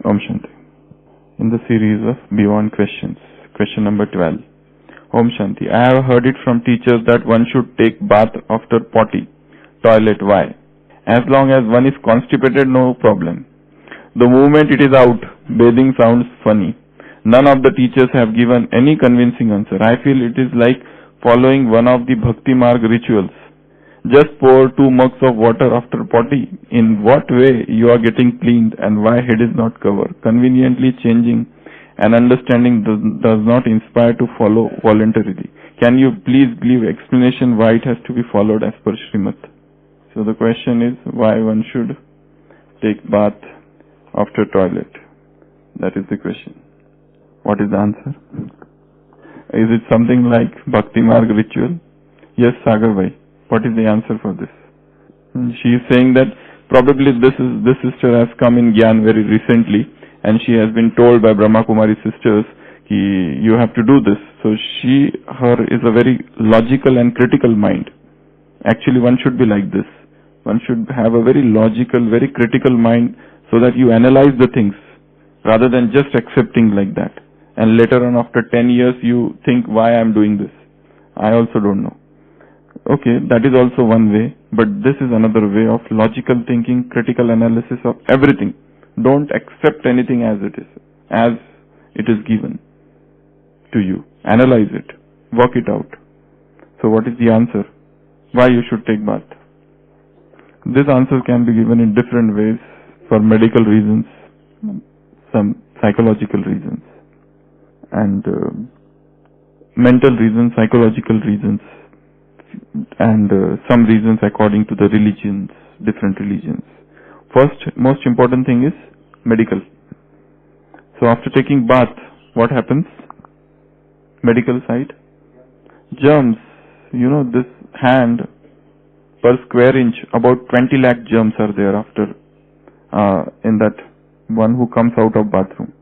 Om Shanti. In the series of Beyond Questions, question number 12. Om Shanti. I have heard it from teachers that one should take bath after potty, toilet. Why? As long as one is constipated, no problem. The moment it is out, bathing sounds funny. None of the teachers have given any convincing answer. I feel it is like following one of the Bhakti Marg rituals. Just pour 2 mugs of water after potty. In what way you are getting cleaned and why head is not covered? Conveniently changing and understanding does not inspire to follow voluntarily. Can you please give explanation why it has to be followed as per Srimad? So the question is why one should take bath after toilet. That is the question. What is the answer? Is it something like Bhakti Marg ritual? Yes, Sagar Bhai. What is the answer for this? She is saying that probably this sister has come in Gyan very recently and she has been told by Brahma Kumaris sisters you have to do this. So her is a very logical and critical mind. Actually one should be like this. One should have a very logical, very critical mind so that you analyze the things rather than just accepting like that. And later on after 10 years you think why I am doing this. I also don't know. Okay, that is also one way, but this is another way of logical thinking, critical analysis of everything. Don't accept anything as it is given to you. Analyze it, work it out. So what is the answer? Why you should take bath? This answer can be given in different ways for medical reasons, some psychological reasons, and mental reasons, psychological reasons, and some reasons according to the religions, different religions. First, most important thing is medical. So after taking bath, what happens? Medical side? Germs. You know, this hand per square inch, about 20 lakh germs are there after in that one who comes out of bathroom.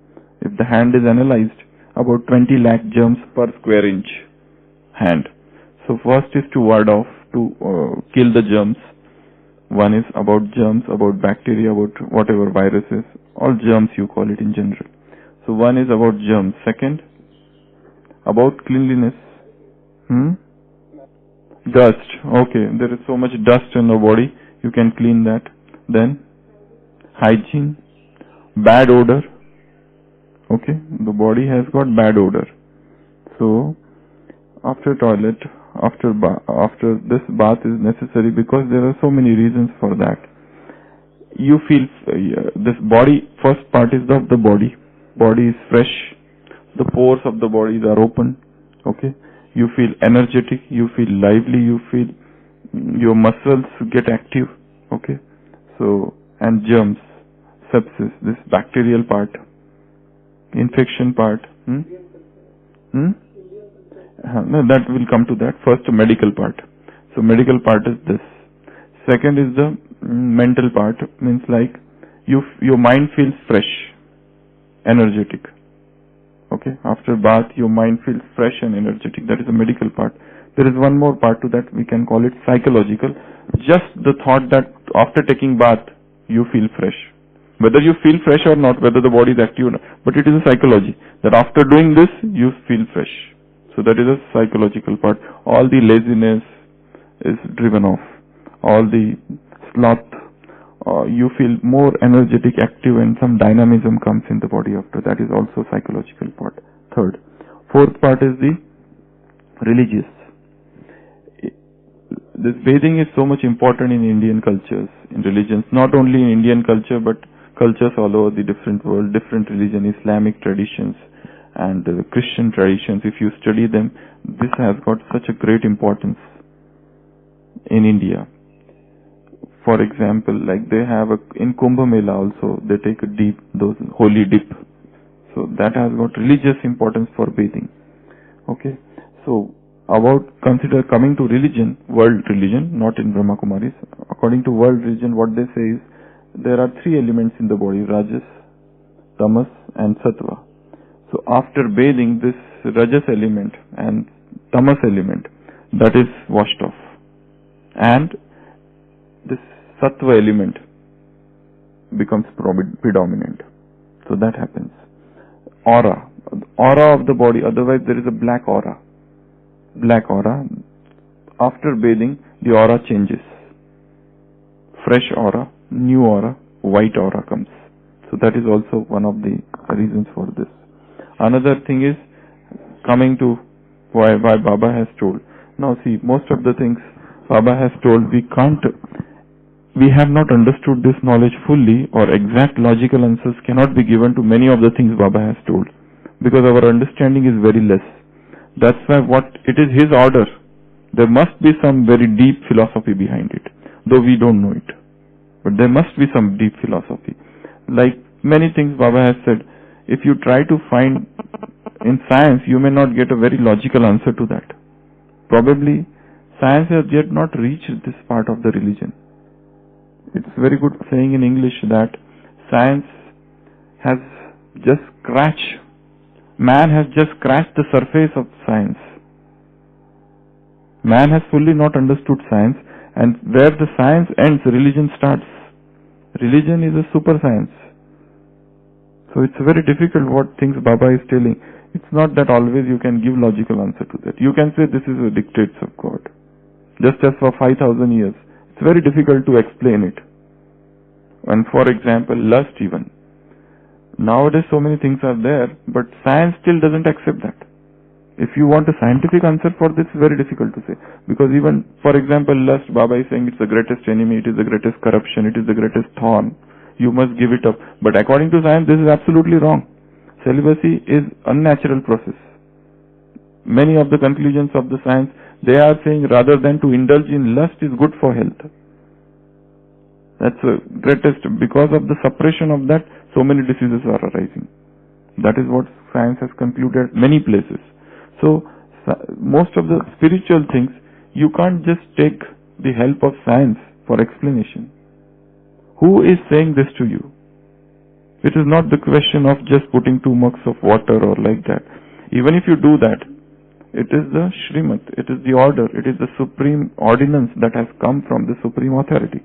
If the hand is analyzed, about 20 lakh germs per square inch hand. So first is to ward off, to kill the germs. One is about germs, about bacteria, about whatever viruses, all germs you call it in general. So one is about germs. Second, about cleanliness. Dust. Okay, there is so much dust in the body, you can clean that. Then, hygiene, bad odor. Okay, the body has got bad odor. So, after toilet, after this bath is necessary because there are so many reasons for that. You feel this body, first part is of the body. Body is fresh. The pores of the bodies are open. Okay. You feel energetic. You feel lively. You feel your muscles get active. Okay. So, and germs, sepsis, this bacterial part, infection part. No, that will come to that. First, medical part. So, medical part is this. Second is the mental part. Means like your mind feels fresh, energetic. Okay. After bath, your mind feels fresh and energetic. That is the medical part. There is one more part to that. We can call it psychological. Just the thought that after taking bath, you feel fresh. Whether you feel fresh or not, whether the body is active or not, but it is a psychology that after doing this, you feel fresh. So that is a psychological part. All the laziness is driven off. All the sloth, you feel more energetic, active, and some dynamism comes in the body after. That is also psychological part. Third. Fourth part is the religious. This bathing is so much important in Indian cultures, in religions. Not only in Indian culture, but cultures all over the different world, different religion, Islamic traditions, and Christian traditions. If you study them, this has got such a great importance in India. For example, like they have in Kumbh Mela also, they take a dip, those holy dip. So that has got religious importance for bathing. Okay. So consider coming to religion, world religion, not in Brahma Kumaris. According to world religion, what they say is there are 3 elements in the body: Rajas, Tamas, and Sattva. So after bathing, this Rajas element and Tamas element, that is washed off, and this Sattva element becomes predominant. So that happens. Aura. Aura of the body, otherwise there is a black aura. Black aura. After bathing, the aura changes. Fresh aura, new aura, white aura comes. So that is also one of the reasons for this. Another thing is coming to why Baba has told. Now see, most of the things Baba has told, we have not understood this knowledge fully, or exact logical answers cannot be given to many of the things Baba has told, because our understanding is very less. That's why it is his order. There must be some very deep philosophy behind it, though we don't know it. But there must be some deep philosophy. Like many things Baba has said, if you try to find in science, you may not get a very logical answer to that. Probably science has yet not reached this part of the religion. It's very good saying in English that science has just scratched, man has just scratched the surface of science. Man has fully not understood science, and where the science ends, religion starts. Religion is a super science. So it's very difficult what things Baba is telling. It's not that always you can give logical answer to that. You can say this is a dictates of God. Just as for 5,000 years. It's very difficult to explain it. And for example, lust even. Nowadays so many things are there, but science still doesn't accept that. If you want a scientific answer for this, it's very difficult to say. Because even, for example, lust, Baba is saying it's the greatest enemy, it is the greatest corruption, it is the greatest thorn. You must give it up. But according to science, this is absolutely wrong. Celibacy is unnatural process. Many of the conclusions of the science, they are saying rather than to indulge in lust is good for health. That's the greatest, because of the suppression of that, so many diseases are arising. That is what science has concluded many places. So, most of the spiritual things, you can't just take the help of science for explanation. Who is saying this to you? It is not the question of just putting 2 mugs of water or like that. Even if you do that, it is the Shrimad, it is the order, it is the supreme ordinance that has come from the supreme authority.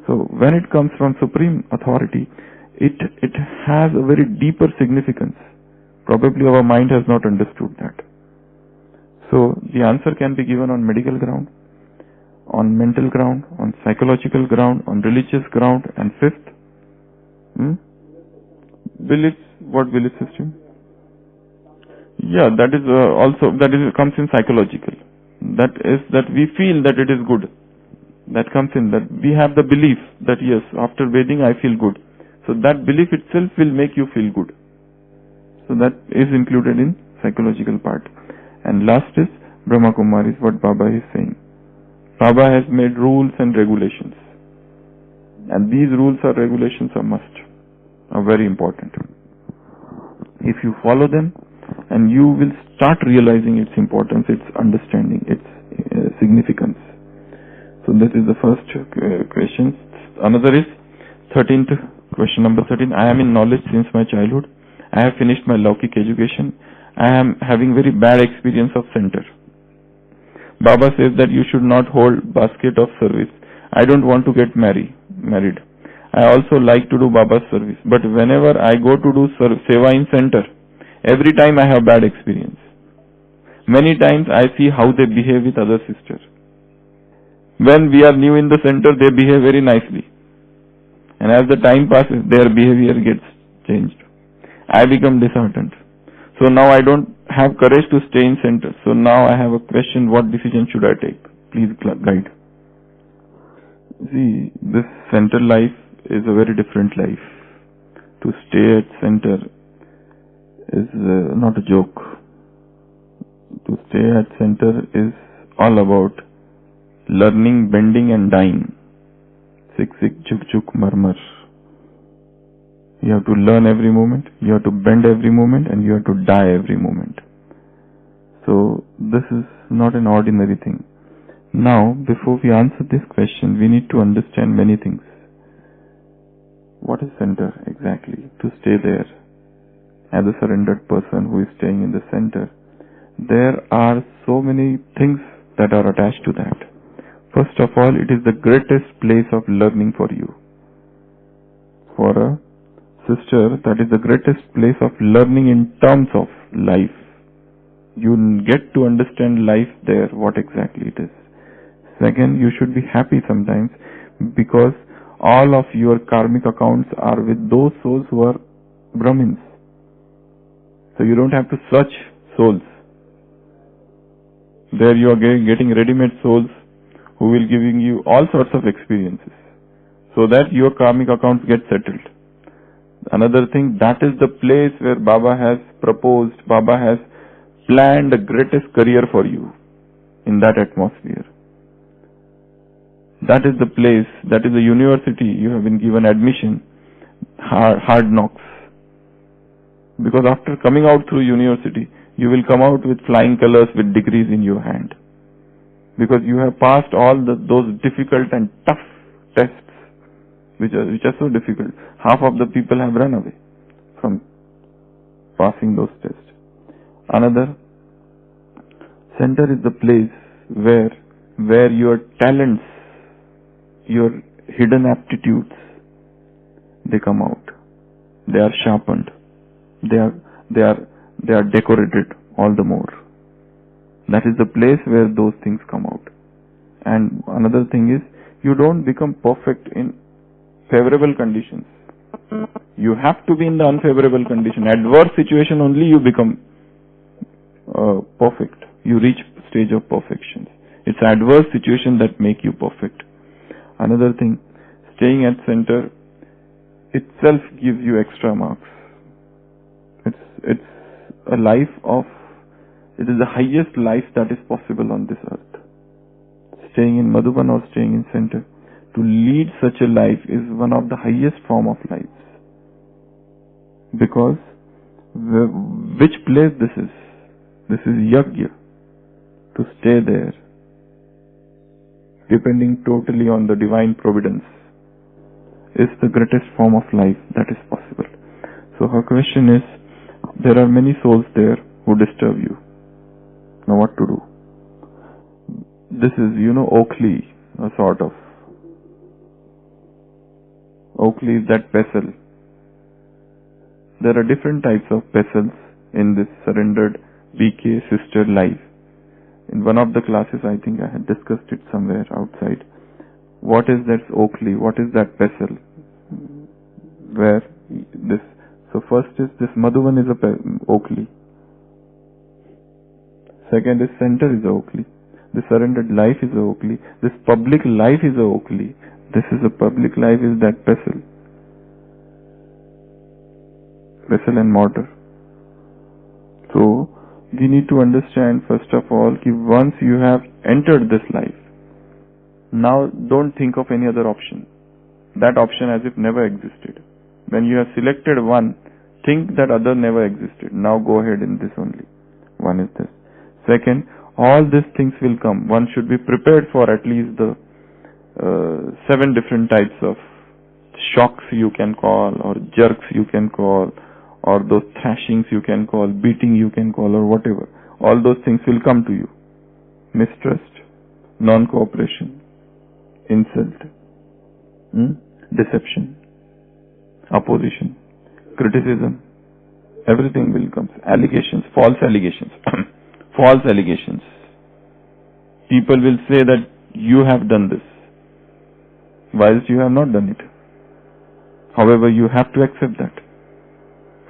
So, when it comes from supreme authority, it has a very deeper significance. Probably our mind has not understood that. So, the answer can be given on medical ground, on mental ground, on psychological ground, on religious ground, and fifth, beliefs. What belief system? Yeah, that is comes in psychological. That is that we feel that it is good. That comes in that we have the belief that yes, after bathing I feel good. So that belief itself will make you feel good. So that is included in psychological part. And last is Brahma Kumaris, what Baba is saying. Baba has made rules and regulations. And these rules or regulations are very important. If you follow them, and you will start realizing its importance, its understanding, its significance. So this is the first question. Another is 13th question, number 13. I am in knowledge since my childhood. I have finished my Laukik education. I am having very bad experience of center. Baba says that you should not hold basket of service. I don't want to get married. I also like to do Baba's service. But whenever I go to do seva in center, every time I have bad experience. Many times I see how they behave with other sisters. When we are new in the center, they behave very nicely. And as the time passes, their behavior gets changed. I become disheartened. So now I don't have courage to stay in center. So now I have a question, what decision should I take? Please guide. See, this center life is a very different life. To stay at center is not a joke. To stay at center is all about learning, bending and dying. Sik sik chuk chuk marmar. You have to learn every moment, you have to bend every moment, and you have to die every moment. So this is not an ordinary thing. Now, before we answer this question, we need to understand many things. What is center exactly? To stay there as a surrendered person who is staying in the center, there are so many things that are attached to that. First of all, it is the greatest place of learning for you. For a Sister, that is the greatest place of learning in terms of life. You get to understand life there, what exactly it is. Second, you should be happy sometimes because all of your karmic accounts are with those souls who are Brahmins. So you don't have to search souls. There you are getting ready-made souls who will giving you all sorts of experiences so that your karmic accounts get settled. Another thing, that is the place where Baba has proposed, Baba has planned the greatest career for you in that atmosphere. That is the place, that is the university you have been given admission, hard knocks. Because after coming out through university, you will come out with flying colors with degrees in your hand. Because you have passed all those difficult and tough tests, which are so difficult. Half of the people have run away from passing those tests. Another, center is the place where your talents, your hidden aptitudes, they come out. They are sharpened. They are decorated all the more. That is the place where those things come out. And another thing is, you don't become perfect in favorable conditions. You have to be in the unfavorable condition. Adverse situation only you become perfect. You reach stage of perfection. It's adverse situation that make you perfect. Another thing, staying at center itself gives you extra marks. It's a life of, it is the highest life that is possible on this earth. Staying in Madhuban or staying in center, to lead such a life is one of the highest form of lives. Because which place this is? This is yajna. To stay there, depending totally on the divine providence, is the greatest form of life that is possible. So her question is, there are many souls there who disturb you. Now what to do? This is, Oakley, a sort of. Oakley is that pestle. There are different types of pestles in this surrendered BK sister life. In one of the classes, I think I had discussed it somewhere outside. What is that Oakley? What is that pestle? Where this? So first is this Madhuvan is a Oakley. Second is center is a Oakley. The surrendered life is a Oakley. This public life is a Oakley. This is a public life is that pestle. Pestle and mortar. So we need to understand first of all that once you have entered this life, now don't think of any other option. That option as if never existed. When you have selected one, think that other never existed. Now go ahead in this only. One is this. Second, all these things will come. One should be prepared for at least the 7 different types of shocks you can call, or jerks you can call, or those thrashings you can call, beating you can call, or whatever. All those things will come to you. Mistrust, non-cooperation, insult, deception, opposition, criticism, everything will come. Allegations, false allegations. False allegations. People will say that you have done this, whilst you have not done it. However, you have to accept that.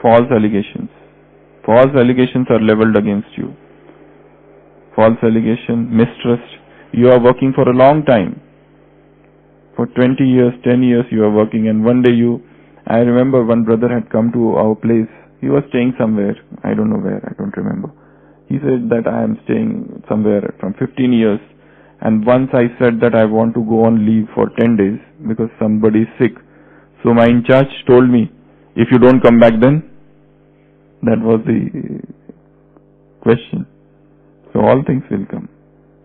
False allegations. False allegations are leveled against you. False allegation, mistrust. You are working for a long time. For 20 years, 10 years you are working, and one day I remember one brother had come to our place. He was staying somewhere. I don't know where. I don't remember. He said that I am staying somewhere from 15 years. And once I said that I want to go on leave for 10 days because somebody is sick. So my in charge told me, if you don't come back then, that was the question. So all things will come.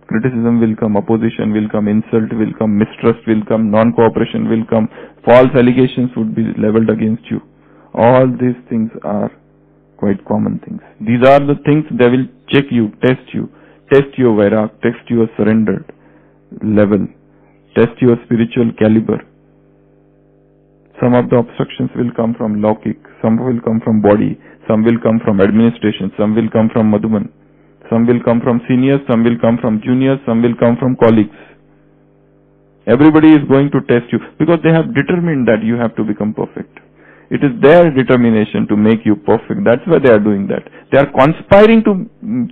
Criticism will come, opposition will come, insult will come, mistrust will come, non-cooperation will come, false allegations would be leveled against you. All these things are quite common things. These are the things they will check you, test your vairag, test your surrendered level, test your spiritual caliber. Some of the obstructions will come from Laukik, some will come from body, some will come from administration, some will come from Madhuban, some will come from seniors, some will come from juniors, some will come from colleagues. Everybody is going to test you because they have determined that you have to become perfect. It is their determination to make you perfect. That's why they are doing that. They are conspiring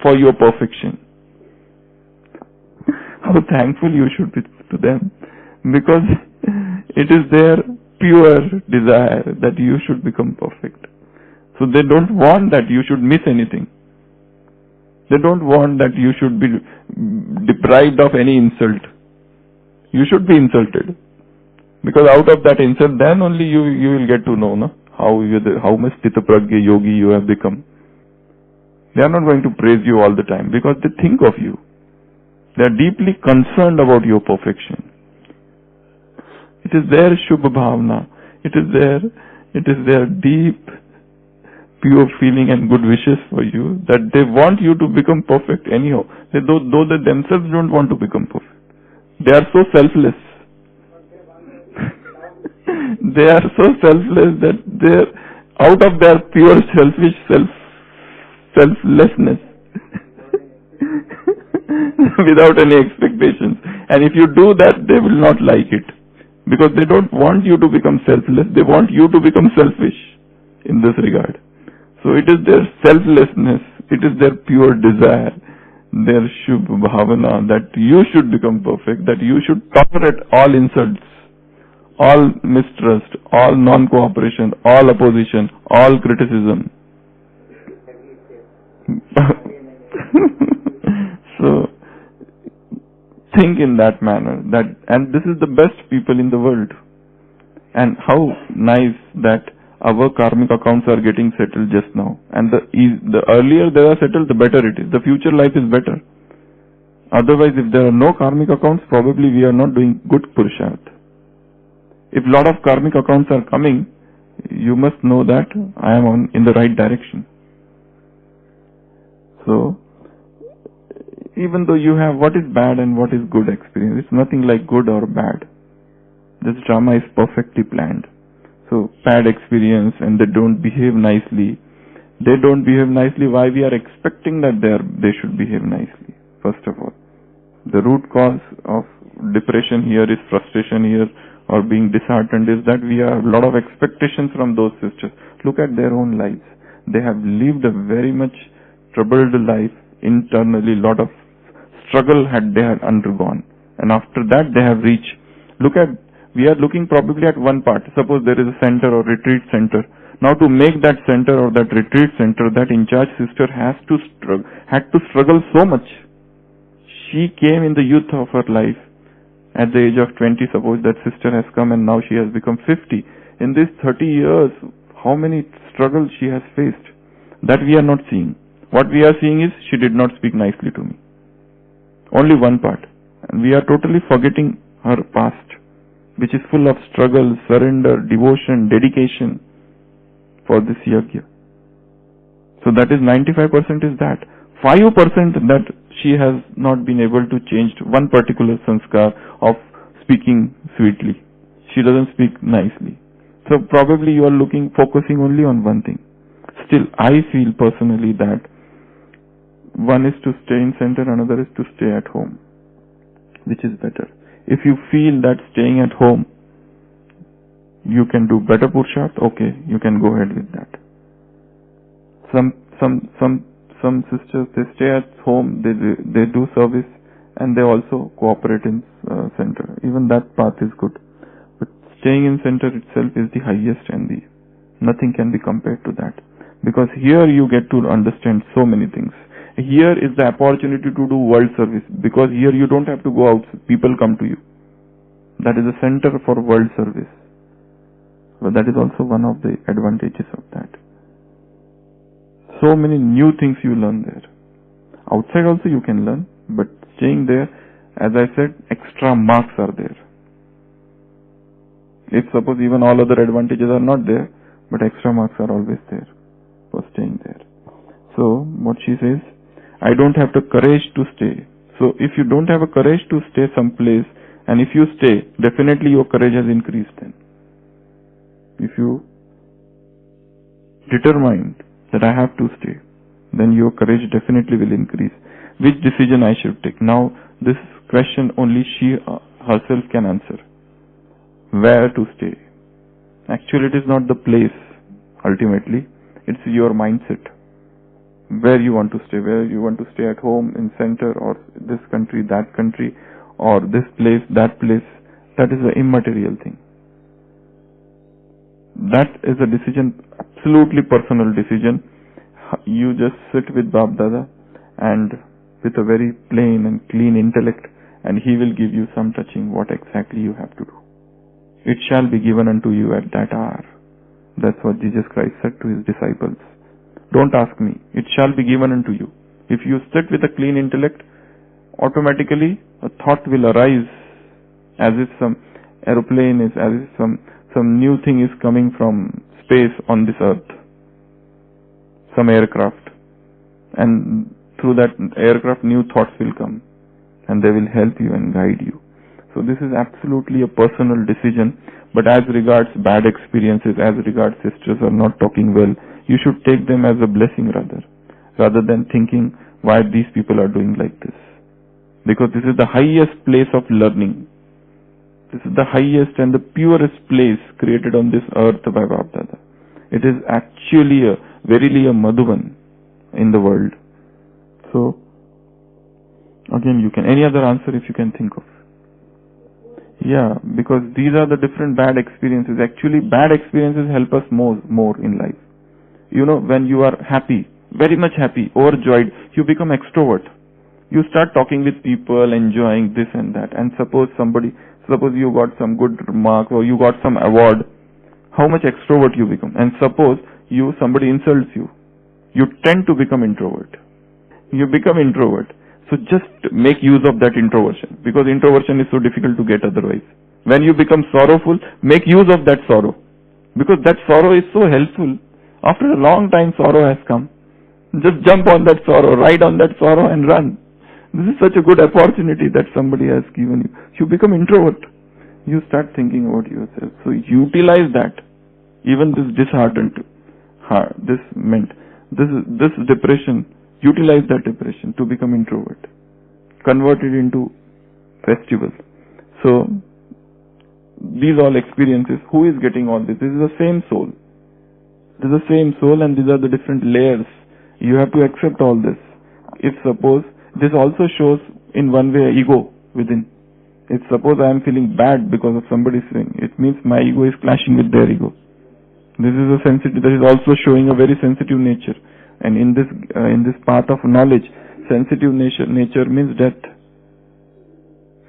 for your perfection. How thankful you should be to them, because it is their pure desire that you should become perfect. So they don't want that you should miss anything. They don't want that you should be deprived of any insult. You should be insulted, because out of that insult, then only you will get to know how much Stitapragya yogi you have become. They are not going to praise you all the time because they think of you. They are deeply concerned about your perfection. It is their Shubha Bhavna. It is their deep, pure feeling and good wishes for you that they want you to become perfect anyhow. Though they themselves don't want to become perfect. They are so selfless. They are so selfless that they are out of their pure selfish selflessness without any expectations. And if you do that, they will not like it, because they don't want you to become selfless. They want you to become selfish in this regard. So it is their selflessness, it is their pure desire, their Shubh Bhavana that you should become perfect, that you should tolerate all insults, all mistrust, all non-cooperation, all opposition, all criticism. So think in that manner, and this is the best people in the world. And how nice that our karmic accounts are getting settled just now. And the earlier they are settled, the better it is. The future life is better. Otherwise, if there are no karmic accounts, probably we are not doing good Purusharth. If a lot of karmic accounts are coming, you must know that I am in the right direction. So, even though you have what is bad and what is good experience, it's nothing like good or bad. This drama is perfectly planned. So, bad experience and they don't behave nicely. They don't behave nicely. Why we are expecting that they should behave nicely? First of all, the root cause of depression here is frustration here, or being disheartened, is that we have a lot of expectations from those sisters. Look at their own lives. They have lived a very much troubled life internally. A lot of struggle they had undergone, and after that they have reached. We are looking probably at one part. Suppose there is a center or retreat center. Now to make that center or that retreat center, that in charge sister had to struggle so much. She came in the youth of her life. At the age of 20, suppose that sister has come and now she has become 50. In these 30 years, how many struggles she has faced? That we are not seeing. What we are seeing is she did not speak nicely to me. Only one part. And we are totally forgetting her past, which is full of struggle, surrender, devotion, dedication for this yajna. So that is 95% is that. 5% that she has not been able to change one particular sanskar of speaking sweetly. She doesn't speak nicely. So probably you are focusing only on one thing. Still, I feel personally that one is to stay in center, another is to stay at home. Which is better? If you feel that staying at home, you can do better Purusharth, okay, you can go ahead with that. Some sisters, they stay at home, they do service, and they also cooperate in center. Even that path is good. But staying in center itself is the highest, and nothing can be compared to that. Because here you get to understand so many things. Here is the opportunity to do world service, because here you don't have to go out, people come to you. That is a center for world service. But that is also one of the advantages of that. So many new things you learn there. Outside also you can learn, but staying there, as I said, extra marks are there. If suppose even all other advantages are not there, but extra marks are always there for staying there. So what she says, I don't have the courage to stay. So if you don't have a courage to stay someplace, and if you stay, definitely your courage has increased then. If you determine that I have to stay, then your courage definitely will increase. Which decision I should take? Now, this question only she herself can answer. Where to stay? Actually, it is not the place, ultimately. It's your mindset. Where you want to stay. Where you want to stay, at home, in center, or this country, that country, or this place, that place. That is an immaterial thing. That is a decision, absolutely personal decision. You just sit with Bab Dada and with a very plain and clean intellect, and he will give you some touching what exactly you have to do. It shall be given unto you at that hour. That's what Jesus Christ said to his disciples. Don't ask me. It shall be given unto you. If you sit with a clean intellect, automatically a thought will arise as if some aeroplane is, as if some new thing is coming from space on this earth. Some aircraft. And through that aircraft, new thoughts will come. And they will help you and guide you. So this is absolutely a personal decision. But as regards bad experiences, as regards sisters are not talking well, you should take them as a blessing rather than thinking why these people are doing like this. Because this is the highest place of learning. This is the highest and the purest place created on this earth by Bab Dada. It is actually verily a Madhuban in the world. So, again, you can, any other answer if you can think of. Yeah, because these are the different bad experiences. Actually, bad experiences help us more in life. You know, when you are happy, very much happy, overjoyed, you become extrovert. You start talking with people, enjoying this and that. And suppose you got some good mark or you got some award, how much extrovert you become. And suppose somebody insults you, you tend to become introvert. You become introvert. So just make use of that introversion, because introversion is so difficult to get otherwise. When you become sorrowful, make use of that sorrow, because that sorrow is so helpful. After a long time, sorrow has come. Just jump on that sorrow, ride on that sorrow and run. This is such a good opportunity that somebody has given you. You become introvert. You start thinking about yourself. So utilize that. Even this disheartened, this depression, utilize that depression to become introvert. Convert it into festival. So, these all experiences, who is getting all this? This is the same soul. This is the same soul, and these are the different layers. You have to accept all this. If suppose, this also shows in one way ego within. If suppose I am feeling bad because of somebody's thing, it means my ego is clashing with their ego. This is a sensitive, that is also showing a very sensitive nature. And in this path of knowledge, sensitive nature means death.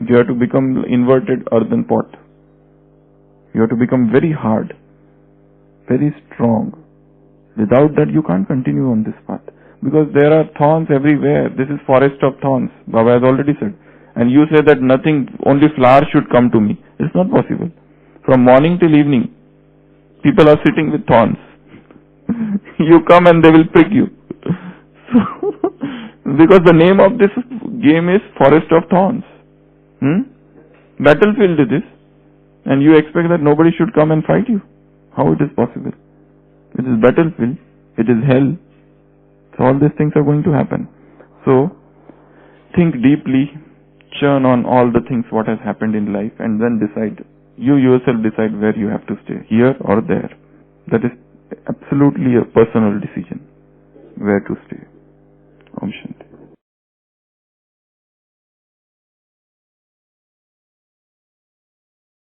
You have to become inverted earthen pot. You have to become very hard, very strong. Without that, you can't continue on this path. Because there are thorns everywhere. This is forest of thorns, Baba has already said. And you say that nothing, only flowers should come to me. It's not possible. From morning till evening, people are sitting with thorns. You come and they will prick you. So, because the name of this game is Forest of Thorns. Battlefield it is. And you expect that nobody should come and fight you. How it is possible? It is battlefield. It is hell. So all these things are going to happen. So, think deeply, churn on all the things what has happened in life, and then decide. You yourself decide where you have to stay, here or there. That is absolutely a personal decision, where to stay.